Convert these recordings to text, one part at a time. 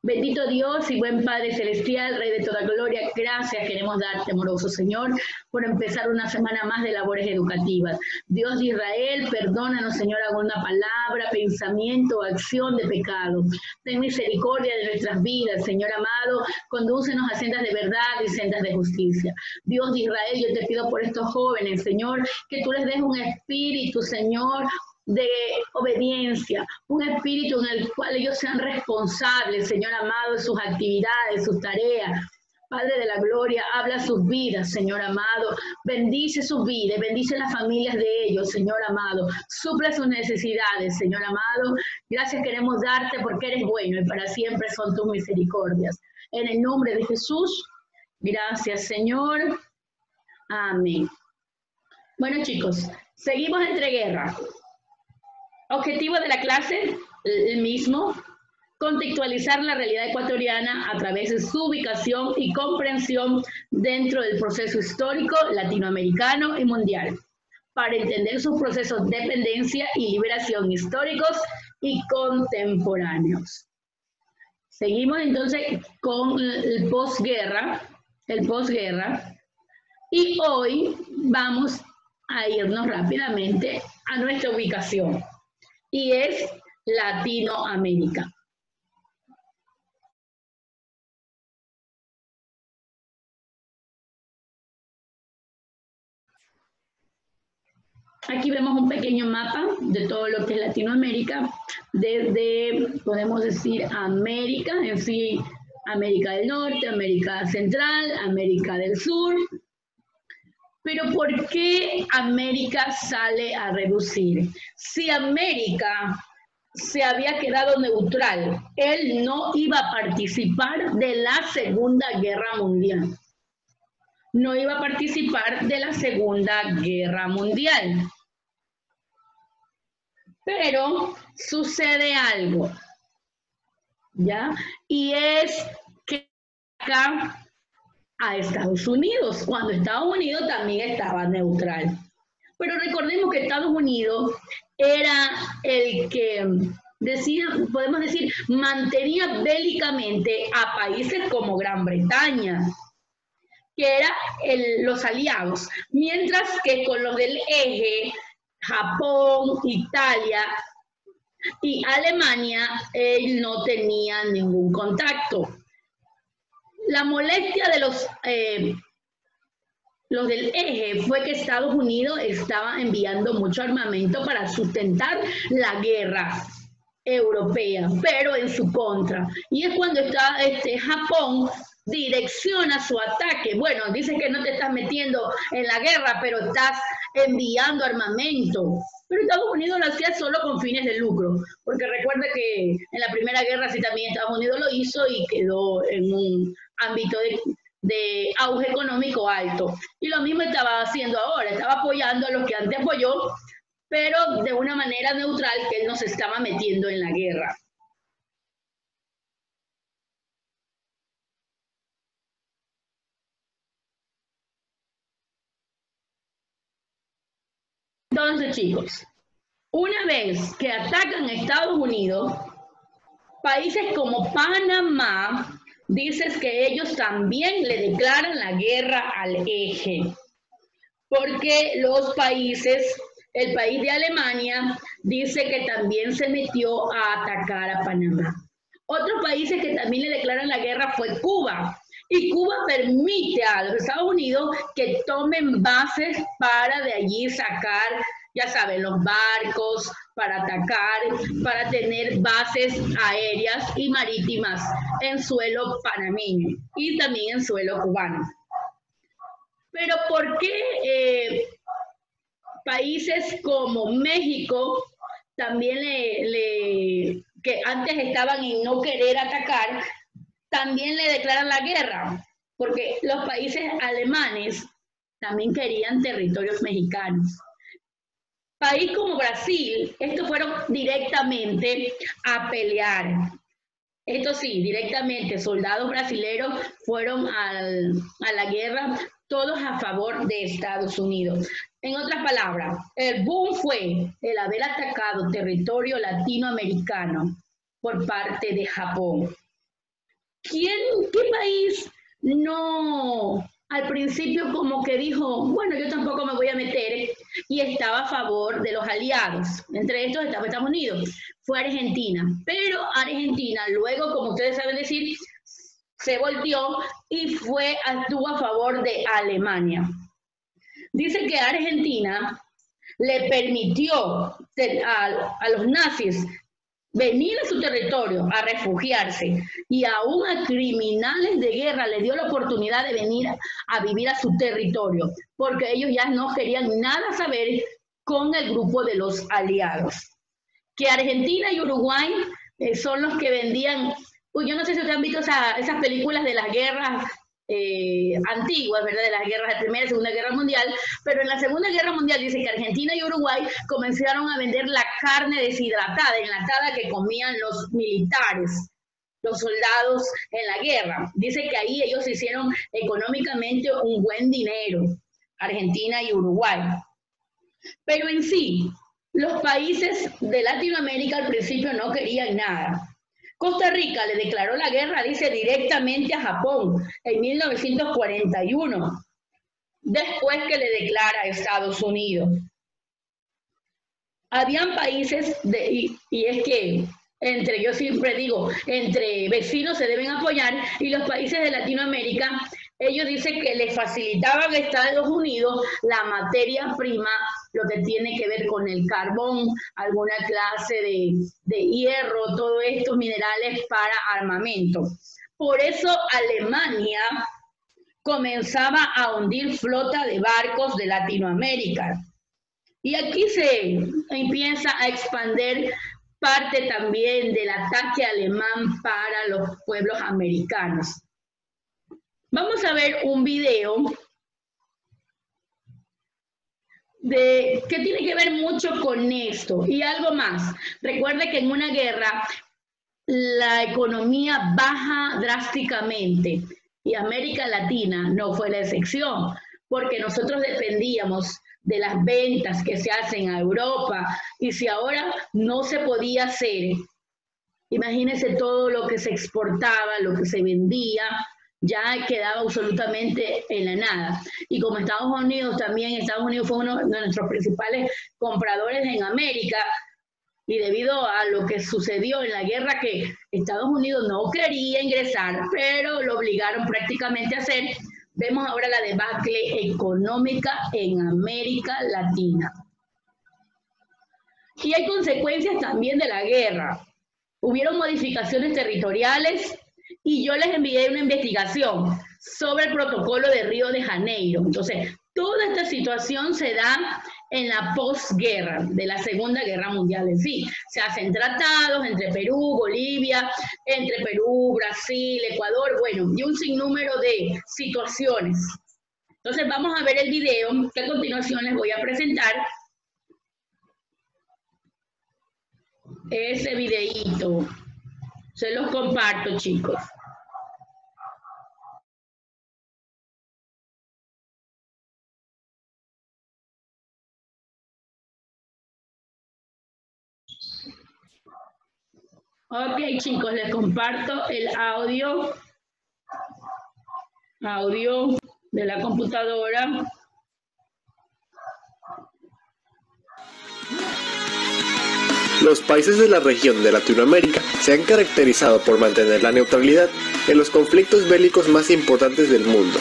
Bendito Dios y buen Padre Celestial, Rey de toda gloria, gracias queremos darte, amoroso Señor, por empezar una semana más de labores educativas. Dios de Israel, perdónanos, Señor, alguna palabra, pensamiento, acción de pecado. Ten misericordia de nuestras vidas, Señor amado, condúcenos a sendas de verdad y sendas de justicia. Dios de Israel, yo te pido por estos jóvenes, Señor, que tú les des un espíritu, Señor, de obediencia, un espíritu en el cual ellos sean responsables, Señor amado, de sus actividades, sus tareas. Padre de la gloria, habla sus vidas, Señor amado. Bendice sus vidas, bendice las familias de ellos, Señor amado. Suple sus necesidades, Señor amado. Gracias queremos darte porque eres bueno y para siempre son tus misericordias. En el nombre de Jesús, gracias, Señor. Amén. Bueno, chicos, seguimos entre guerra. Objetivo de la clase, el mismo, contextualizar la realidad ecuatoriana a través de su ubicación y comprensión dentro del proceso histórico latinoamericano y mundial, para entender sus procesos de dependencia y liberación históricos y contemporáneos. Seguimos entonces con el posguerra, y hoy vamos a irnos rápidamente a nuestra ubicación. Y es Latinoamérica. Aquí vemos un pequeño mapa de todo lo que es Latinoamérica, desde, podemos decir, América, en sí, América del Norte, América Central, América del Sur. Pero ¿por qué América sale a reducir? Si América se había quedado neutral, él no iba a participar de la Segunda Guerra Mundial. No iba a participar de la Segunda Guerra Mundial. Pero sucede algo, ¿ya? Y es que acá a Estados Unidos, cuando Estados Unidos también estaba neutral. Pero recordemos que Estados Unidos era el que decía, podemos decir, mantenía bélicamente a países como Gran Bretaña, que eran los aliados, mientras que con los del eje, Japón, Italia y Alemania, él no tenía ningún contacto. La molestia de los del eje fue que Estados Unidos estaba enviando mucho armamento para sustentar la guerra europea, pero en su contra. Y es cuando está Japón direcciona su ataque. Bueno, dice que no te estás metiendo en la guerra, pero estás enviando armamento. Pero Estados Unidos lo hacía solo con fines de lucro, porque recuerda que en la Primera Guerra sí también Estados Unidos lo hizo y quedó en un ámbito de auge económico alto. Y lo mismo estaba haciendo ahora, estaba apoyando a los que antes apoyó, pero de una manera neutral, que él no se estaba metiendo en la guerra. Entonces, chicos, una vez que atacan a Estados Unidos, países como Panamá dicen que ellos también le declaran la guerra al eje, porque los países, el país de Alemania dice que también se metió a atacar a Panamá. Otros países que también le declaran la guerra fue Cuba. Y Cuba permite a los Estados Unidos que tomen bases para de allí sacar, ya saben, los barcos para atacar, para tener bases aéreas y marítimas en suelo panameño y también en suelo cubano. Pero ¿por qué países como México también que antes estaban en no querer atacar, también le declaran la guerra? Porque los países alemanes también querían territorios mexicanos. País como Brasil, estos fueron directamente a pelear. Esto sí, directamente, soldados brasileños fueron a la guerra, todos a favor de Estados Unidos. En otras palabras, el boom fue el haber atacado territorio latinoamericano por parte de Japón. ¿Qué país no al principio como que dijo, bueno, yo tampoco me voy a meter y estaba a favor de los aliados? Entre estos estaba Estados Unidos. Fue Argentina. Pero Argentina luego, como ustedes saben decir, se volteó y actuó a favor de Alemania. Dice que Argentina le permitió a los nazis venir a su territorio a refugiarse y aún a criminales de guerra les dio la oportunidad de venir a vivir a su territorio porque ellos ya no querían nada saber con el grupo de los aliados. Que Argentina y Uruguay son los que vendían, yo no sé si ustedes han visto esas películas de las guerras antiguas, ¿verdad? De las guerras de Primera y Segunda Guerra Mundial, pero en la Segunda Guerra Mundial dice que Argentina y Uruguay comenzaron a vender la carne deshidratada, enlatada que comían los militares, los soldados en la guerra. Dice que ahí ellos hicieron económicamente un buen dinero, Argentina y Uruguay. Pero en sí, los países de Latinoamérica al principio no querían nada. Costa Rica le declaró la guerra, dice, directamente a Japón en 1941, después que le declara a Estados Unidos. Habían países, y es que yo siempre digo, entre vecinos se deben apoyar, y los países de Latinoamérica, ellos dicen que le facilitaban a Estados Unidos la materia prima, lo que tiene que ver con el carbón, alguna clase de hierro, todos estos minerales para armamento. Por eso Alemania comenzaba a hundir flota de barcos de Latinoamérica. Y aquí se empieza a expandir parte también del ataque alemán para los pueblos americanos. Vamos a ver un video que tiene que ver mucho con esto y algo más. Recuerde que en una guerra la economía baja drásticamente y América Latina no fue la excepción, porque nosotros dependíamos de las ventas que se hacen a Europa y si ahora no se podía hacer, imagínense todo lo que se exportaba, lo que se vendía, ya quedaba absolutamente en la nada. Y como Estados Unidos fue uno de nuestros principales compradores en América, y debido a lo que sucedió en la guerra que Estados Unidos no quería ingresar, pero lo obligaron prácticamente a hacer, vemos ahora la debacle económica en América Latina. Y hay consecuencias también de la guerra. Hubieron modificaciones territoriales, y yo les envié una investigación sobre el protocolo de Río de Janeiro. Entonces, toda esta situación se da en la posguerra de la Segunda Guerra Mundial en sí. Se hacen tratados entre Perú, Bolivia, entre Perú, Brasil, Ecuador, bueno, y un sinnúmero de situaciones. Entonces, vamos a ver el video que a continuación les voy a presentar. Ese videíto. Se los comparto, chicos. Ok, chicos, les comparto el audio de la computadora. Los países de la región de Latinoamérica se han caracterizado por mantener la neutralidad en los conflictos bélicos más importantes del mundo.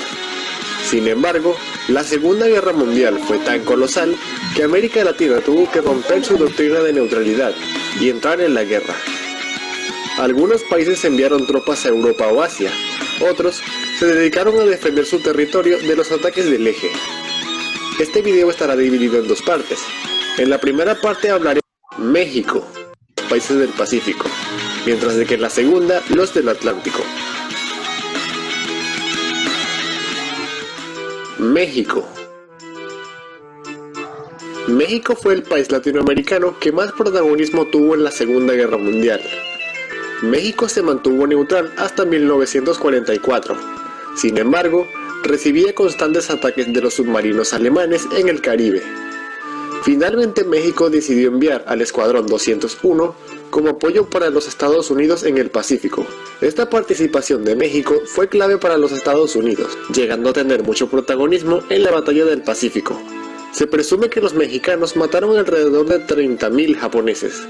Sin embargo, la Segunda Guerra Mundial fue tan colosal que América Latina tuvo que romper su doctrina de neutralidad y entrar en la guerra. Algunos países enviaron tropas a Europa o Asia, otros se dedicaron a defender su territorio de los ataques del eje. Este video estará dividido en dos partes. En la primera parte hablaré de México, los países del Pacífico, mientras de que en la segunda, los del Atlántico. México. México fue el país latinoamericano que más protagonismo tuvo en la Segunda Guerra Mundial. México se mantuvo neutral hasta 1944. Sin embargo, recibía constantes ataques de los submarinos alemanes en el Caribe. Finalmente México decidió enviar al Escuadrón 201 como apoyo para los Estados Unidos en el Pacífico. Esta participación de México fue clave para los Estados Unidos, llegando a tener mucho protagonismo en la batalla del Pacífico. Se presume que los mexicanos mataron alrededor de 30.000 japoneses.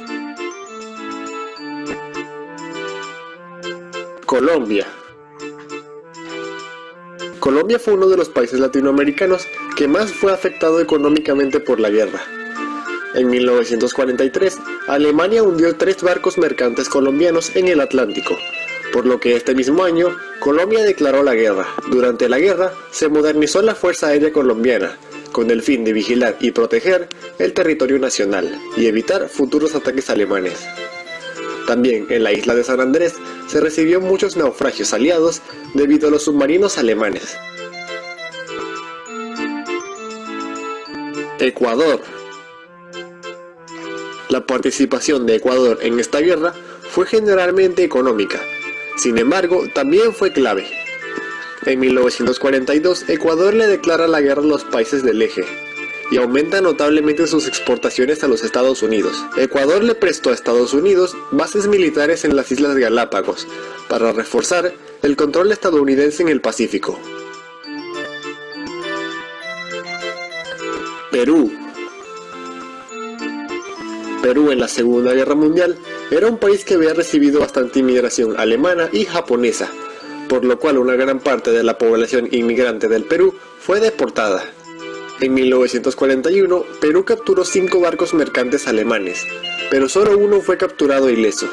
Colombia. Colombia fue uno de los países latinoamericanos que más fue afectado económicamente por la guerra. En 1943, Alemania hundió 3 barcos mercantes colombianos en el Atlántico, por lo que este mismo año, Colombia declaró la guerra. Durante la guerra, se modernizó la Fuerza Aérea Colombiana, con el fin de vigilar y proteger el territorio nacional y evitar futuros ataques alemanes. También en la isla de San Andrés se recibió muchos naufragios aliados debido a los submarinos alemanes. Ecuador. La participación de Ecuador en esta guerra fue generalmente económica, sin embargo también fue clave. En 1942 Ecuador le declara la guerra a los países del eje y aumenta notablemente sus exportaciones a los Estados Unidos. Ecuador le prestó a Estados Unidos bases militares en las Islas Galápagos para reforzar el control estadounidense en el Pacífico. Perú. Perú en la Segunda Guerra Mundial era un país que había recibido bastante inmigración alemana y japonesa, por lo cual una gran parte de la población inmigrante del Perú fue deportada. En 1941, Perú capturó 5 barcos mercantes alemanes, pero solo uno fue capturado ileso,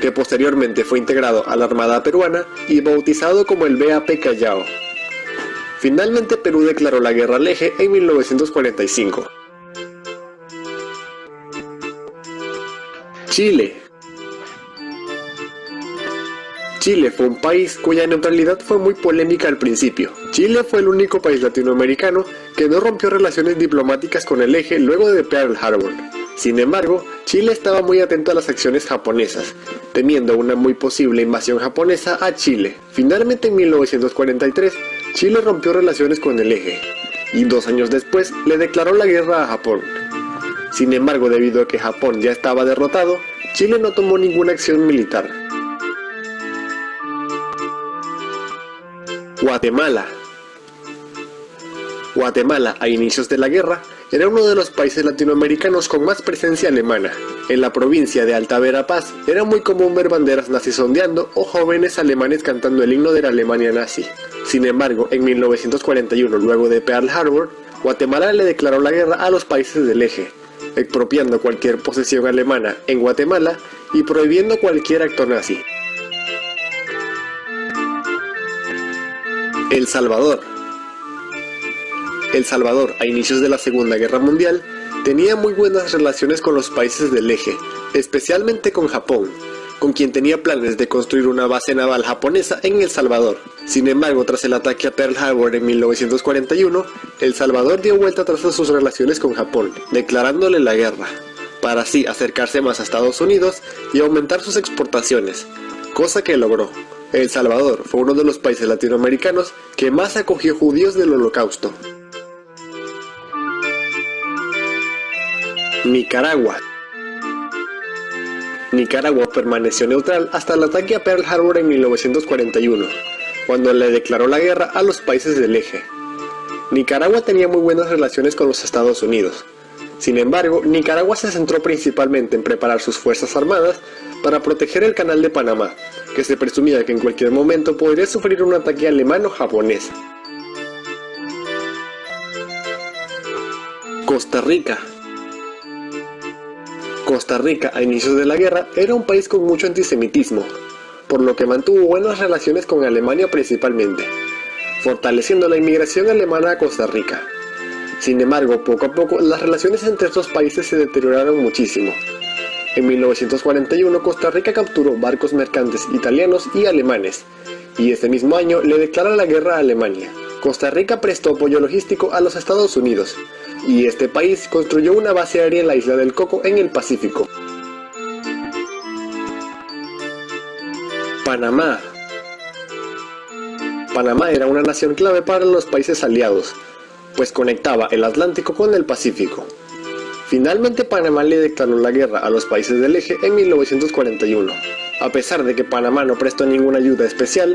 que posteriormente fue integrado a la Armada peruana y bautizado como el VAP Callao. Finalmente Perú declaró la guerra al eje en 1945. Chile. Chile fue un país cuya neutralidad fue muy polémica al principio. Chile fue el único país latinoamericano que no rompió relaciones diplomáticas con el eje luego de Pearl Harbor. Sin embargo, Chile estaba muy atento a las acciones japonesas, temiendo una muy posible invasión japonesa a Chile. Finalmente en 1943, Chile rompió relaciones con el eje, y 2 años después le declaró la guerra a Japón. Sin embargo, debido a que Japón ya estaba derrotado, Chile no tomó ninguna acción militar. Guatemala. Guatemala, a inicios de la guerra, era uno de los países latinoamericanos con más presencia alemana. En la provincia de Alta Verapaz era muy común ver banderas nazis ondeando o jóvenes alemanes cantando el himno de la Alemania nazi. Sin embargo, en 1941, luego de Pearl Harbor, Guatemala le declaró la guerra a los países del eje, expropiando cualquier posesión alemana en Guatemala y prohibiendo cualquier acto nazi. El Salvador. El Salvador, a inicios de la Segunda Guerra Mundial, tenía muy buenas relaciones con los países del eje, especialmente con Japón, con quien tenía planes de construir una base naval japonesa en El Salvador. Sin embargo, tras el ataque a Pearl Harbor en 1941, El Salvador dio vuelta atrás a sus relaciones con Japón, declarándole la guerra, para así acercarse más a Estados Unidos y aumentar sus exportaciones, cosa que logró. El Salvador fue uno de los países latinoamericanos que más acogió judíos del Holocausto. Nicaragua. Nicaragua permaneció neutral hasta el ataque a Pearl Harbor en 1941, cuando le declaró la guerra a los países del eje. Nicaragua tenía muy buenas relaciones con los Estados Unidos. Sin embargo, Nicaragua se centró principalmente en preparar sus fuerzas armadas para proteger el Canal de Panamá, que se presumía que en cualquier momento podría sufrir un ataque alemán o japonés. Costa Rica. Costa Rica, a inicios de la guerra, era un país con mucho antisemitismo, por lo que mantuvo buenas relaciones con Alemania principalmente, fortaleciendo la inmigración alemana a Costa Rica. Sin embargo, poco a poco, las relaciones entre estos países se deterioraron muchísimo. En 1941, Costa Rica capturó barcos mercantes italianos y alemanes, y ese mismo año le declara la guerra a Alemania. Costa Rica prestó apoyo logístico a los Estados Unidos, y este país construyó una base aérea en la isla del Coco en el Pacífico. Panamá. Panamá era una nación clave para los países aliados, pues conectaba el Atlántico con el Pacífico. Finalmente Panamá le declaró la guerra a los países del eje en 1941. A pesar de que Panamá no prestó ninguna ayuda especial,